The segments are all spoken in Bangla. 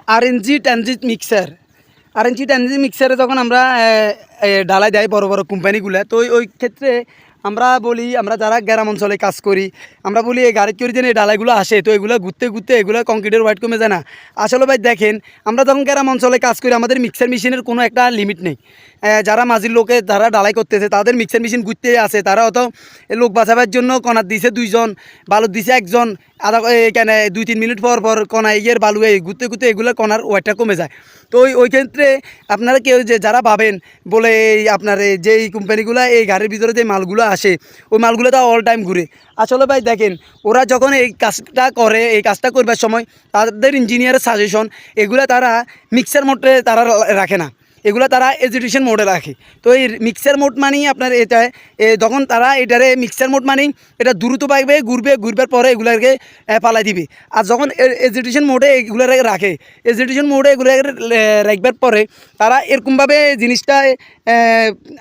RNG transit mixer. RNG transit মিক্সারে যখন আমরা ডালাই দেয় বড় বড় কোম্পানিগুলো, তো ওই ক্ষেত্রে আমরা বলি, আমরা যারা গ্রাম অঞ্চলে কাজ করি, আমরা বলি এই গাড়ি করে যেন এই ডালাইগুলো আসে, তো এগুলো ঘুরতে ঘুরতে এগুলো কংক্রিটের ওয়েট কমে যায় না। আসলে ভাই দেখেন, আমরা যখন গ্রাম অঞ্চলে কাজ করি আমাদের মিক্সার মেশিনের কোনো একটা লিমিট নেই। যারা মাঝির লোকে যারা ডালাই করতেছে তাদের মিক্সার মেশিন ঘুরতে আছে, তারা অত লোক বাঁচাবার জন্য কণার দিছে 2 জন, বালুর দিছে 1 জন, এখানে 2-3 মিনিট পর পর কণা ইয়ের বালু ঘুরতে ঘুরতে এগুলো কণার ওয়েটটা কমে যায়। তো ওই ক্ষেত্রে আপনারা কেউ যে যারা ভাবেন বলে এই আপনার যেই কোম্পানিগুলো এই গাড়ির ভিতরে যে মালগুলো আসে ওই মালগুলো তো অল টাইম ঘুরে। আসলে ভাই দেখেন, ওরা যখন এই কাজটা করে, এই কাজটা করবার সময় তাদের ইঞ্জিনিয়ারের সাজেশন এগুলো তারা মিক্সার মোডে তারা রাখে না, এগুলো তারা এজিটেশন মোডে রাখে। তো এই মিক্সার মোড মানেই আপনার এটা যখন তারা এটারে মিক্সার মোড মানেই এটা দ্রুত পাইবে ঘুরবার পরে এগুলোকে পালাই দিবে। আর যখন এজিটেশন মোডে এগুলো রাখে, এজিটেশন মোডে এগুলো রাখবার পরে তারা এরকমভাবে জিনিসটা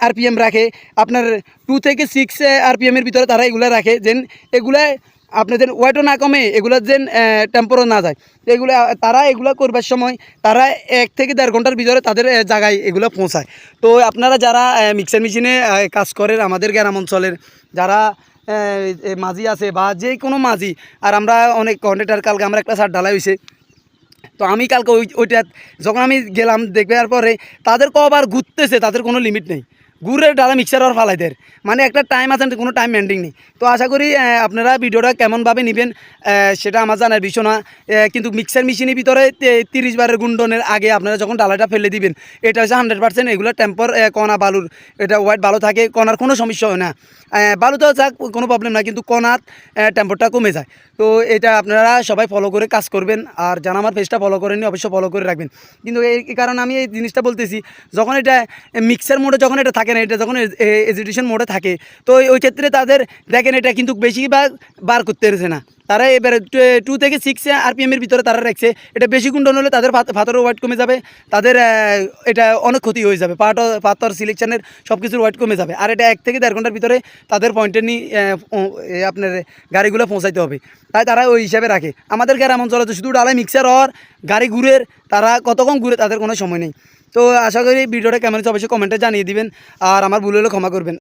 আরপিএম রাখে আপনার 2 থেকে 6 আরপিএমের ভিতরে তারা এগুলো রাখে, যেন এগুলা আপনাদের ওয়েটও না কমে, এগুলো যেন টেম্পোরও না যায়। এগুলো তারা এগুলো করবার সময় তারা 1 থেকে 1.5 ঘন্টার ভিতরে তাদের জায়গায় এগুলো পৌঁছায়। তো আপনারা যারা মিক্সার মেশিনে কাজ করেন, আমাদের গ্রাম অঞ্চলের যারা মাঝি আছে বা যে কোনো মাঝি, আর আমরা অনেক কন্ট্রাক্টর, কালকে আমরা একটা সার ঢালাই হয়েছে, তো আমি কালকে ওইটা যখন আমি গেলাম দেখবার পরে তাদের কবার ঘুরতেছে, তাদের কোনো লিমিট নেই, ঘুরে ডালা মিক্সার আর ফালাই দেয়, মানে একটা টাইম আছে, কোনো টাইম এন্ডিং নেই। তো আশা করি আপনারা ভিডিওটা কেমনভাবে নেবেন সেটা আমার জানার বিষয় না, কিন্তু মিক্সার মেশিনের ভিতরে 30 বারের গুন্ডনের আগে আপনারা যখন ডালাটা ফেলে দিবেন, এটা হচ্ছে 100% এগুলো টেম্পর কণা বালুর এটা ওয়াইট ভালো থাকে, কণার কোনো সমস্যা হয় না। বালু তো যাক কোনো প্রবলেম না, কিন্তু কণার টেম্পরটা কমে যায়। তো এটা আপনারা সবাই ফলো করে কাজ করবেন, আর যারা আমার পেজটা ফলো করেননি অবশ্যই ফলো করে রাখবেন। কিন্তু এই কারণে আমি এই জিনিসটা বলতেছি, যখন এটা মিক্সার মোডে যখন এটা থাকে না, এটা যখন এজিটেশন মোডে থাকে, তো ওই ক্ষেত্রে তাদের দেখেন এটা কিন্তু বেশিরভাগ বার করতে পারছে না, তারা এবারে 2 থেকে 6 আরপিএমের ভিতরে তারা রাখছে। এটা বেশি গুন্ডন হলে তাদের পাথরের ওয়েট কমে যাবে, তাদের এটা অনেক ক্ষতি হয়ে যাবে, পাথর সিলেকশনের সব কিছুর ওয়েট কমে যাবে। আর এটা 1 থেকে 1.5 ঘন্টার ভিতরে তাদের পয়েন্টে নিয়ে আপনার গাড়িগুলো পৌঁছাইতে হবে, তাই তারা ওই হিসাবে রাখে। আমাদের গ্রাম অঞ্চলে তো শুধু ডালাই মিক্সার আর গাড়ি ঘুরের, তারা কতক্ষণ ঘুরে তাদের কোনো সময় নেই। তো আশা করি ভিডিওটা কেমন হচ্ছে অবশ্যই কমেন্টে জানিয়ে দিবেন, আর আমার ভুল হলে ক্ষমা করবেন।